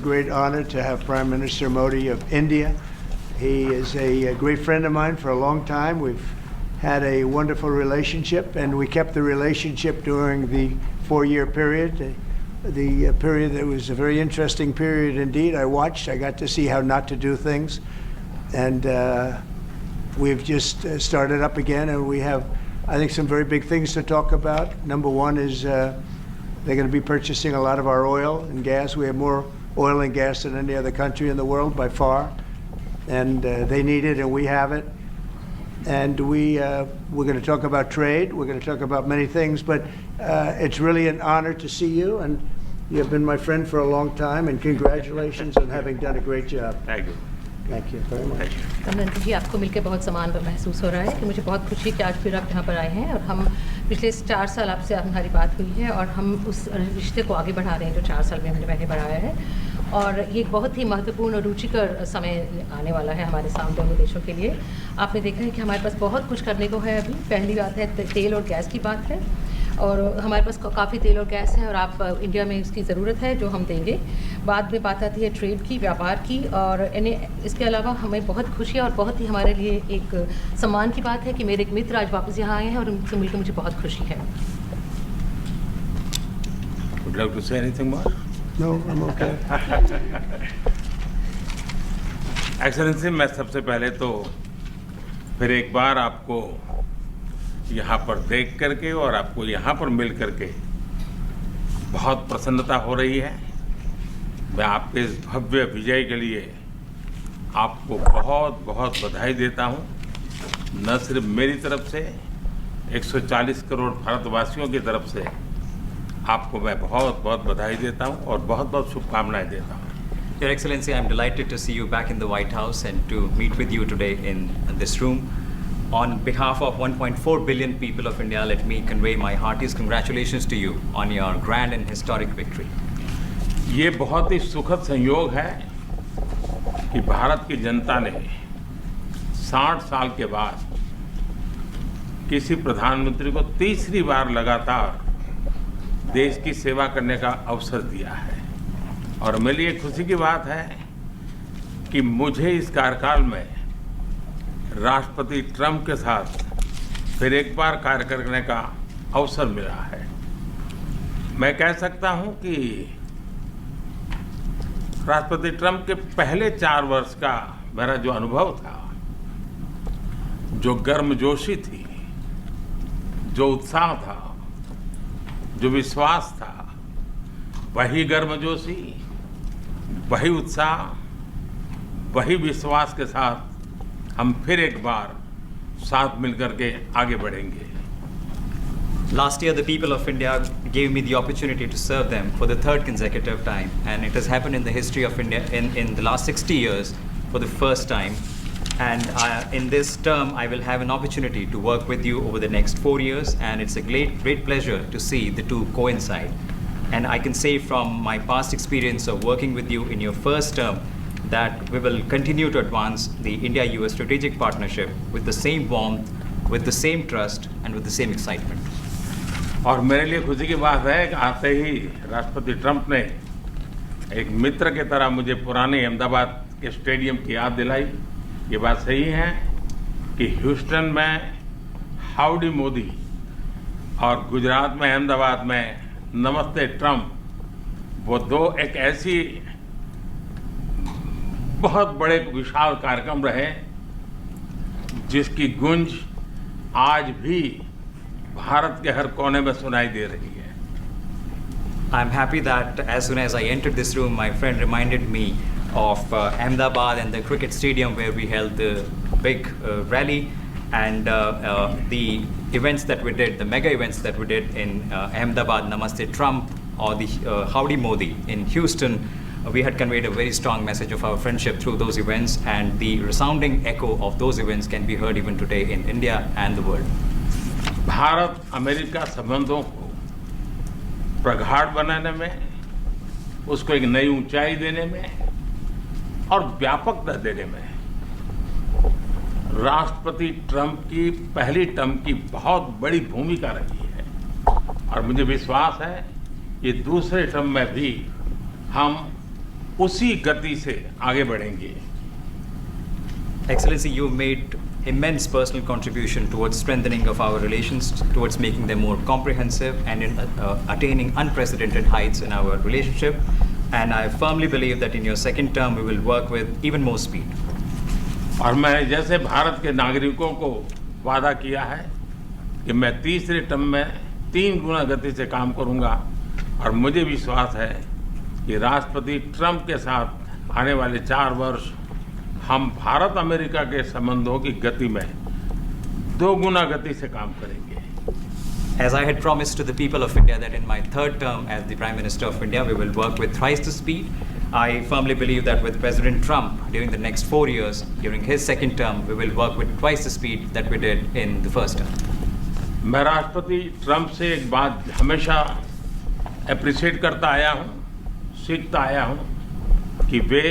Great honor to have Prime Minister Modi of India. He is a great friend of mine for a long time. We've had a wonderful relationship, and we kept the relationship during the 4-year period. The period that was a very interesting period indeed. I got to see how not to do things, and we've just started up again, and we have, I think, some very big things to talk about. Number one is they're going to be purchasing a lot of our oil and gas. We have more oil and gas than any other country in the world by far, and they need it and we have it. And we're going to talk about trade. We're going to talk about many things, but it's really an honor to see you, and you have been my friend for a long time, and congratulations on having done a great job. Thank you. Thank you very much. प्रधानमंत्री जी, आपको मिलकर बहुत सम्मान महसूस हो रहा है कि मुझे बहुत खुशी है कि आज फिर आप यहाँ पर आए हैं, और हम पिछले 4 साल आपसे हमारी बात हुई है और हम उस रिश्ते को आगे बढ़ा रहे हैं जो 4 साल में मैंने बढ़ाया है। और ये बहुत ही महत्वपूर्ण और रुचिकर समय आने वाला है हमारे सामने दोनों देशों के लिए। आपने देखा है कि हमारे पास बहुत कुछ करने को है। अभी पहली बात है तेल और गैस की बात है, और हमारे पास काफ़ी तेल और गैस है और आप इंडिया में इसकी ज़रूरत है जो हम देंगे। बाद में बात आती है ट्रेड की, व्यापार की, और इसके अलावा हमें बहुत खुशी है और बहुत ही हमारे लिए एक सम्मान की बात है कि मेरे एक मित्र आज वापस यहाँ आए हैं और उनसे मिलकर मुझे बहुत खुशी है। Would you like to say anything more? No, I'm okay. Excellency, मैं सबसे पहले तो फिर एक बार आपको यहाँ पर देख करके और आपको यहाँ पर मिल करके बहुत प्रसन्नता हो रही है। मैं आपके इस भव्य विजय के लिए आपको बहुत बहुत बधाई देता हूँ। न सिर्फ मेरी तरफ से, 140 करोड़ भारतवासियों की तरफ से आपको मैं बहुत बहुत बधाई देता हूँ और बहुत बहुत शुभकामनाएं देता हूँ। Your Excellency, I am delighted to see you back in the White House and to meet with you today in this room. On behalf of 1.4 billion people of India, let me convey my heartiest congratulations to you on your grand and historic victory. ये बहुत ही सुखद संयोग है कि भारत की जनता ने 60 साल के बाद किसी प्रधानमंत्री को तीसरी बार लगातार देश की सेवा करने का अवसर दिया है। और मेरे लिए खुशी की बात है कि मुझे इस कार्यकाल में राष्ट्रपति ट्रंप के साथ फिर एक बार कार्य करने का अवसर मिला है। मैं कह सकता हूं कि राष्ट्रपति ट्रंप के पहले 4 वर्ष का मेरा जो अनुभव था, जो गर्मजोशी थी, जो उत्साह था, जो विश्वास था, वही गर्मजोशी, वही उत्साह, वही विश्वास के साथ हम फिर एक बार साथ मिलकर के आगे बढ़ेंगे। Last year, the people of India gave me the opportunity to serve them for the 3rd consecutive time, and it has happened in the history of India in the last 60 years for the first time. And in this term, I will have an opportunity to work with you over the next 4 years, and it's a great pleasure to see the two coincide. And I can say from my past experience of working with you in your first term that we will continue to advance the India-US strategic partnership with the same warmth, with the same trust, and with the same excitement. और मेरे लिए खुशी की बात है कि आते ही राष्ट्रपति ट्रंप ने एक मित्र की तरह मुझे पुराने अहमदाबाद के स्टेडियम की याद दिलाई। ये बात सही है कि ह्यूस्टन में हाउडी मोदी और गुजरात में अहमदाबाद में नमस्ते ट्रंप, वो दो एक ऐसी बहुत बड़े विशाल कार्यक्रम रहे जिसकी गूंज आज भी भारत के हर कोने में सुनाई दे रही है। I'm happy that as soon as I entered this room, my friend reminded me of Ahmedabad and the cricket stadium where we held the big rally, and the events that we did, the mega events that we did in Ahmedabad, Namaste Trump, or the Howdy Modi in Houston. We had conveyed a very strong message of our friendship through those events, and the resounding echo of those events can be heard even today in India and the world. Bharat America संबंधों को प्रगाढ़ बनाने में, उसको एक नई ऊंचाई देने में और व्यापकता देने में राष्ट्रपति ट्रंप की पहली टर्म की बहुत बड़ी भूमिका रही है। और मुझे विश्वास है कि दूसरे टर्म में भी हम उसी गति से आगे बढ़ेंगे। Excellency, you made immense personal contribution towards strengthening of our relations, towards making them more comprehensive and in attaining unprecedented heights in our relationship. And I firmly believe that in your second term, we will work with even more speed. और मैं जैसे भारत के नागरिकों को वादा किया है कि मैं तीसरे टर्म में 3 गुना गति से काम करूंगा, और मुझे विश्वास है कि राष्ट्रपति ट्रंप के साथ आने वाले 4 वर्ष हम भारत अमेरिका के संबंधों की गति में 2 गुना गति से काम करेंगे। As I had promised to the people of India that in my third term as the Prime Minister of India, we will work with thrice the speed. I firmly believe that with President Trump during the next 4 years, during his second term, we will work with twice the speed that we did in the first term. मैं राष्ट्रपति Trump से एक बात हमेशा appreciate करता आया हूँ, सीखता आया हूँ कि वे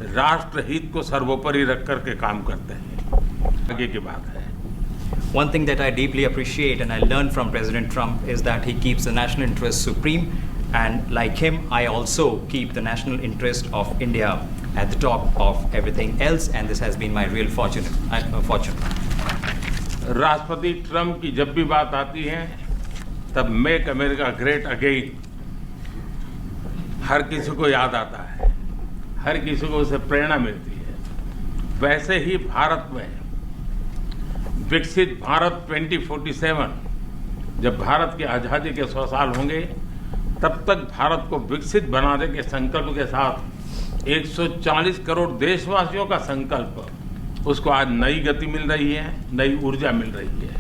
राष्ट्रहित को सर्वोपरि रख करके काम करते हैं। आगे की बात है। One thing that I deeply appreciate and I learned from President Trump is that he keeps the national interest supreme, and like him, I also keep the national interest of India at the top of everything else, and this has been my real fortune. राष्ट्रपति Trump की जब भी बात आती है तब make America great again हर किसी को याद आता है, हर किसी को उससे प्रेरणा मिलती है। वैसे ही भारत में विकसित भारत 2047, जब भारत की आज़ादी के 100 साल होंगे, तब तक भारत को विकसित बनाने के संकल्प के साथ 140 करोड़ देशवासियों का संकल्प, उसको आज नई गति मिल रही है, नई ऊर्जा मिल रही है।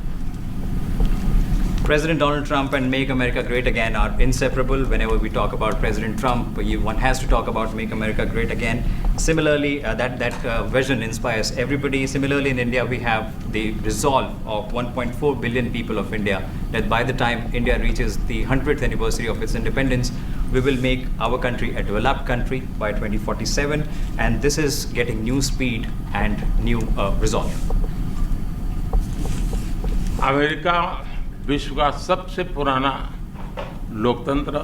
President Donald Trump and Make America Great Again are inseparable. Whenever we talk about President Trump, one has to talk about Make America Great Again. Similarly, that vision inspires everybody. Similarly, in India, we have the resolve of 1.4 billion people of India that by the time India reaches the 100th anniversary of its independence, we will make our country a developed country by 2047. And this is getting new speed and new resolve. America विश्व का सबसे पुराना लोकतंत्र,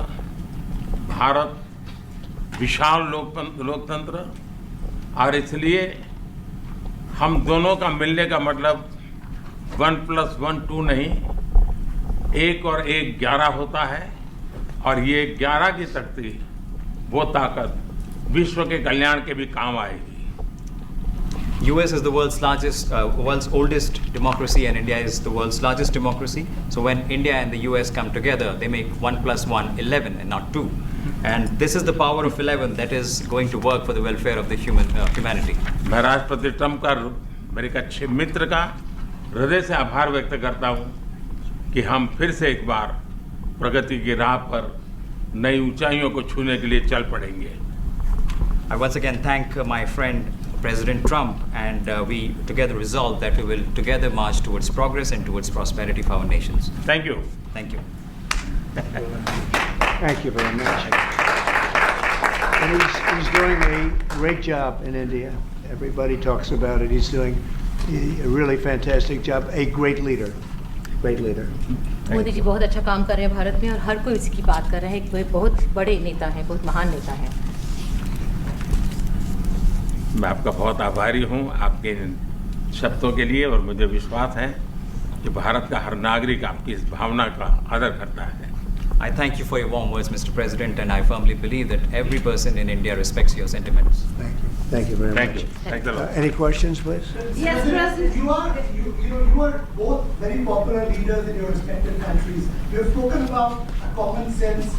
भारत विशाल लोकतंत्र, और इसलिए हम दोनों का मिलने का मतलब 1+1 2 नहीं, 1 और 1 11 होता है, और ये 11 की शक्ति, वो ताकत विश्व के कल्याण के भी काम आएगी। US is the world's oldest democracy, and India is the world's largest democracy. So when India and the US come together, they make 1+1 11 and not 2. And this is the power of 11 that is going to work for the welfare of the humanity. मैं राष्ट्रपति Trump का, मेरे एक अच्छे मित्र का हृदय से आभार व्यक्त करता हूँ कि हम फिर से एक बार प्रगति की राह पर नई ऊंचाइयों को छूने के लिए चल पड़ेंगे। I once again thank my friend President Trump, and we together resolve that we will together march towards progress and towards prosperity for our nations. Thank you. Thank you. Thank you very much. And he's doing a great job in India. Everybody talks about it. He's doing a really fantastic job. A great leader. Great leader. Modi ji बहुत अच्छा काम कर रहे हैं भारत में, और हर कोई इसकी बात कर रहा है कि वे बहुत बड़े नेता हैं, बहुत महान नेता हैं। मैं आपका बहुत आभारी हूँ आपके शब्दों के लिए, और मुझे विश्वास है कि भारत का हर नागरिक आपकी इस भावना का आदर करता है। I thank you for your warm words, Mr. President, and I firmly believe that every person in India respects your sentiments. Thank you. Thank you very Thank much. you. Thanks a lot. Any questions, please? Yes, President. You are both very popular leaders in your respective countries. You have spoken about a common sense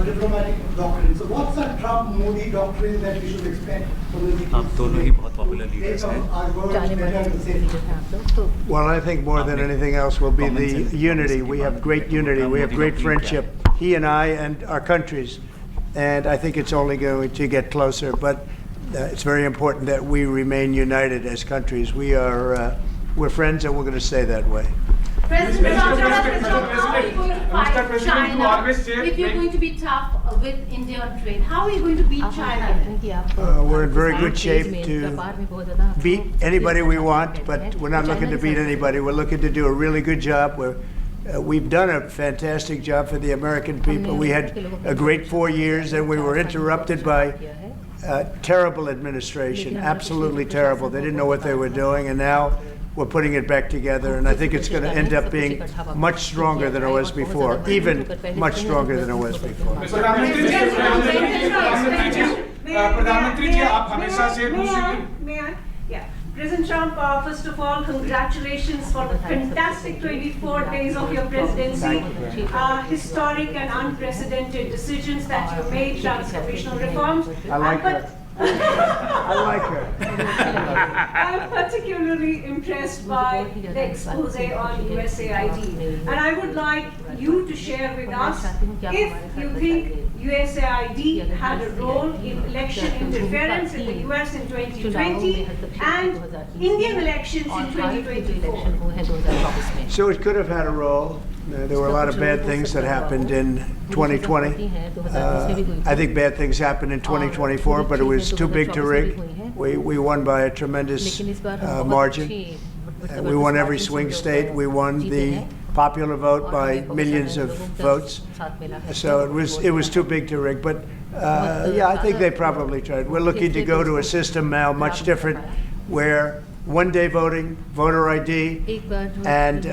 diplomatic doctrine. So what's a Trump-Modi doctrine that we should expect from the leaders? आप दोनों ही बहुत popular leaders हैं। Our words जाने better माने to say. Leader हैं आप लोग, तो Well, I think more than anything else will be Common the sense. unity. We have great unity. We have great friendship, he and I and our countries. And I think it's only going to get closer. But it's very important that we remain united as countries. We're friends, and we're going to stay that way. President Trump, how are you going to fight Mr. President, you China always say if you're going to be tough with India on trade? How are you going to beat आप China? कहते हैं कि आप We're in very good किसान shape देश में, to व्यापार में बहुत ज़्यादा आपको beat anybody we want, कहते but हैं, we're not looking to China beat से- anybody. We're looking to do a really good job. We've done a fantastic job for the American people. We had a great 4 years, and we were interrupted by terrible administration, absolutely terrible. They didn't know what they were doing, and now we're putting it back together, and I think it's going to end up being much stronger than it was before, even much stronger than it was before. प्रधानमंत्री जी आप हमेशा से President Trump, first of all, congratulations for the fantastic 24 days of your presidency. Historic and unprecedented decisions that you made, transformational reforms. I like her. I like her. I'm particularly impressed by the expose on USAID. And I would like you to share with us if you think USAID had a role in election interference in the US in 2020 and Indian elections in 2024. So it could have had a role. There were a lot of bad things that happened in 2020. I think bad things happened in 2024, but it was too big to rig. We won by a tremendous margin. We won every swing state. We won the popular vote by millions of votes. So it was too big to rig. But yeah, I think they probably tried. We're looking to go to a system now much different, where one-day voting, voter ID, and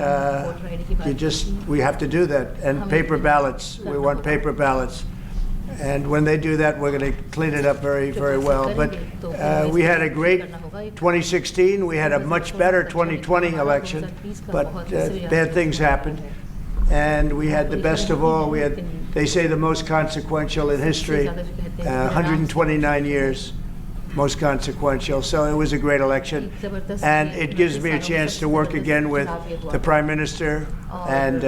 we have to do that. And paper ballots. We want paper ballots. And when they do that, we're going to clean it up very, very well. But we had a great 2016. We had a much better 2020 election, but bad things happened. And we had the best of all. We had, they say, the most consequential in history, 129 years. Most consequential. So it was a great election, and it gives me a chance to work again with the Prime Minister and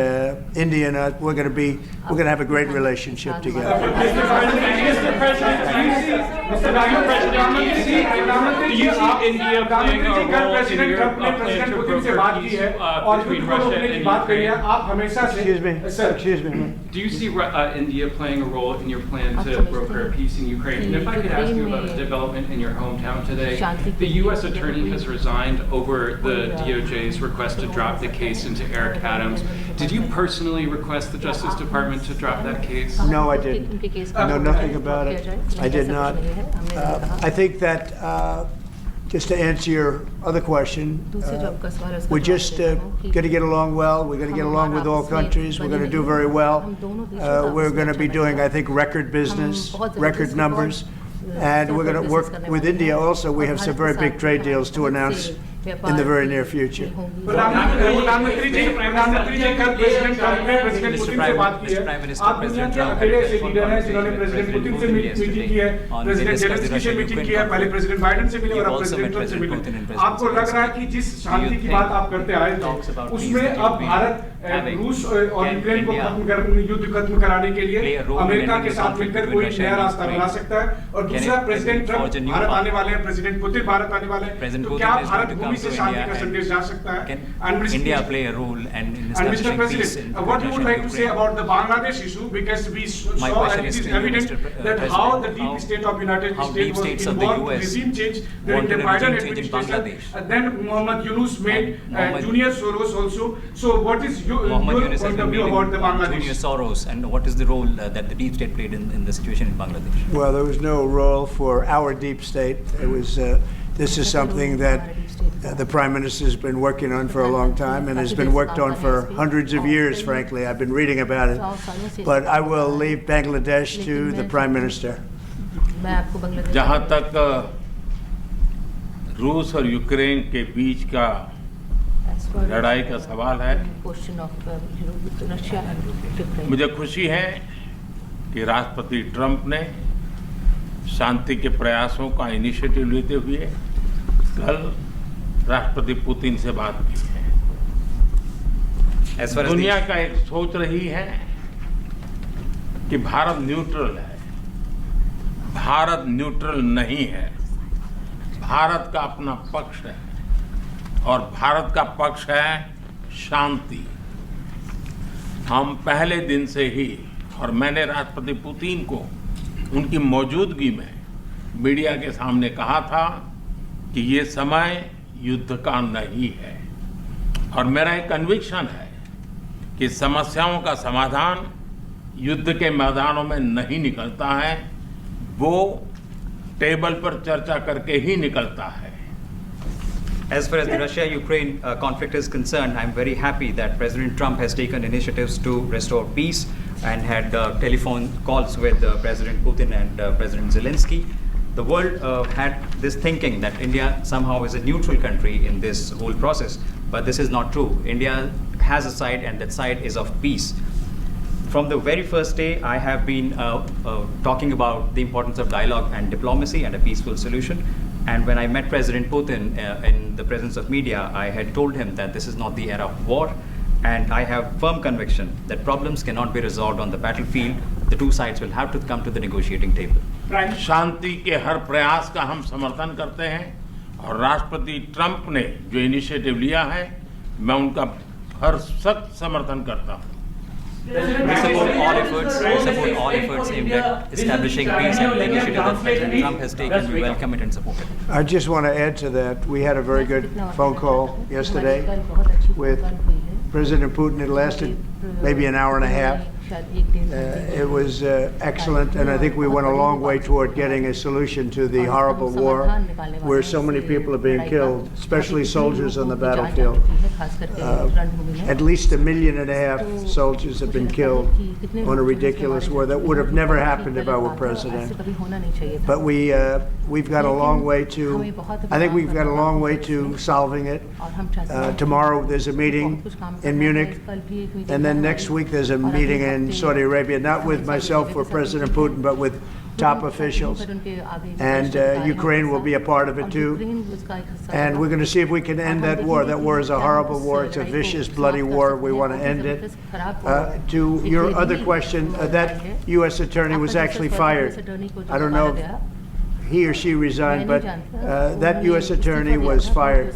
India. And we're going to have a great relationship together. Mr. President, do you see India playing a role in your plan to broker peace between Russia and Ukraine? Excuse me. Do you see India playing a role in your plan to broker peace in Ukraine? And if I could ask you about a development in your hometown today, the U.S. attorney has resigned over the DOJ's request to drop the case into Eric Adams. Did you personally request the Justice Department to drop that case? No, I didn't. I know nothing about it. I did not. I think that, just to answer your other question, we're just going to get along well. We're going to get along with all countries. We're going to do very well. We're going to be doing, I think, record business, record numbers. And we're going to work with India also. We have some very big trade deals to announce in the very near future. प्रधानमंत्री जी कल president Trump ने president Putin से बात की है। आप दुनिया के अकेले ऐसे लीडर हैं जिन्होंने प्रेसिडेंट पुतिन से मीटिंग की है, प्रेसिडेंट जेलेंस्की से मीटिंग की है, पहले प्रेसिडेंट बाइडेन से मिले और अब प्रेसिडेंट ट्रंप से मिले। आपको लग रहा है कि जिस शांति की बात आप करते आए थे, उसमें अब भारत रूस और यूक्रेन को युद्ध खत्म कराने के लिए अमेरिका के साथ मिलकर कोई नया रास्ता बना सकता है। और दूसरा, प्रेसिडेंट ट्रंप भारत आने वाले हैं, प्रेसिडेंट पुतिन भारत आने वाले हैं, तो क्या भारत भूमि से शांति का संदेश जा सकता है? Can India play a role and Mr. President, what you would like to say about the Bangladesh issue, because we saw and it is evident that how the deep state of United States was involved in regime change during the Biden administration, and then Mohammed Yunus made Junior Soros also. So what is your point of view about the Bangladesh? Junior Soros, and what is the role that the deep state played in the situation in Bangladesh? Well, there was no role for our deep state. It was. This is something that the Prime Minister has been working on for a long time and has been worked on for hundreds of years, frankly. I've been reading about it. But I will leave Bangladesh to the Prime Minister. जहाँ तक रूस और Ukraine के बीच का लड़ाई का सवाल है, मुझे खुशी है कि राष्ट्रपति ट्रंप ने शांति के प्रयासों का इनिशिएटिव लेते हुए कल राष्ट्रपति पुतिन से बात की है। दुनिया का एक सोच रही है कि भारत न्यूट्रल है। भारत न्यूट्रल नहीं है। भारत का अपना पक्ष है और भारत का पक्ष है शांति। हम पहले दिन से ही, और मैंने राष्ट्रपति पुतिन को उनकी मौजूदगी में मीडिया के सामने कहा था कि ये समय युद्ध का नहीं है, और मेरा एक कन्विक्शन है कि समस्याओं का समाधान युद्ध के मैदानों में नहीं निकलता है, वो टेबल पर चर्चा करके ही निकलता है। As far as the Russia-Ukraine conflict is concerned, I'm very happy that President Trump has taken initiatives to restore peace and had telephone calls with President Putin and President Zelensky. The world had this thinking that India somehow is a neutral country in this whole process, but this is not true. India has a side, and that side is of peace. From the very first day, I have been talking about the importance of dialogue and diplomacy and a peaceful solution. And when I met President Putin in the presence of media, I had told him that this is not the era of war, and I have firm conviction that problems cannot be resolved on the battlefield. The two sides will have to come to the negotiating table. शांति के हर प्रयास का हम समर्थन करते हैं, और राष्ट्रपति Trump ने जो इनिशिएटिव लिया है, मैं उनका हर सख्त समर्थन करता हूँ। We support all efforts aimed at establishing peace, and the initiative that President Trump has taken, we welcome it and support it. I just want to add to that. We had a very good phone call yesterday with President Putin. It lasted maybe an hour and a half. It was excellent, and I think we went a long way toward getting a solution to the horrible war where so many people are being killed, especially soldiers on the battlefield. At least 1.5 million soldiers have been killed on a ridiculous war that would have never happened if I were president. But we've got a long way to, I think we've got a long way to solving it. Tomorrow there's a meeting in Munich, and then next week there's a meeting in Saudi Arabia, not with myself or President Putin, but with top officials. And Ukraine will be a part of it too. And we're going to see if we can end that war. That war is a horrible war. It's a vicious, bloody war. We want to end it. To your other question, that U.S. attorney was actually fired. I don't know if he or she resigned, but that U.S. attorney was fired.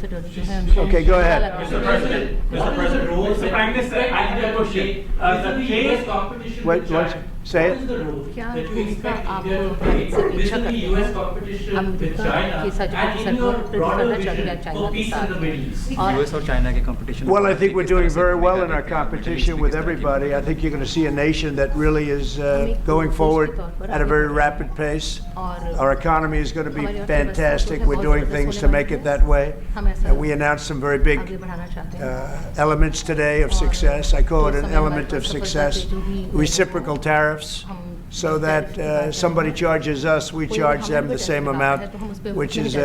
Okay, go ahead. Mr. President, Mr. Prime Minister, I have a question. The case competition Wait, with China. say What it. is the role that you expect India to play within the U.S. competition with China and in your broader vision for peace in the Middle East? US और China के competition. Well, I think we're doing very well in our competition with everybody. I think you're going to see a nation that really is going forward at a very rapid pace. Our economy is going to be fantastic. We're doing things to make it that way. We announced some very big elements today of success. I call it an element of success. Reciprocal tariffs, so that somebody charges us, we charge them the same amount, which has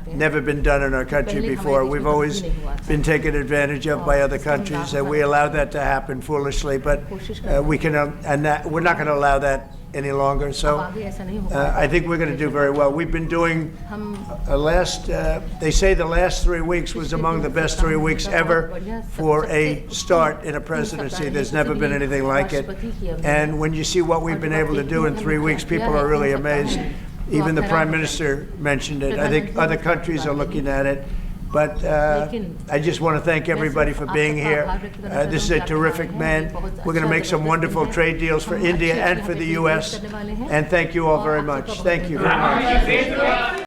never been done in our country before. We've always been taken advantage of by other countries, and we allow that to happen foolishly, but we can, we're not going to allow that any longer. So I think we're going to do very well. We've been doing they say the last 3 weeks was among the best 3 weeks ever for a start in a presidency. There's never been anything like it. And when you see what we've been able to do in 3 weeks, people are really amazed. Even the Prime Minister mentioned it. I think other countries are looking at it. But I just want to thank everybody for being here. This is a terrific man. We're going to make some wonderful trade deals for India and for the U.S. And thank you all very much. Thank you very much.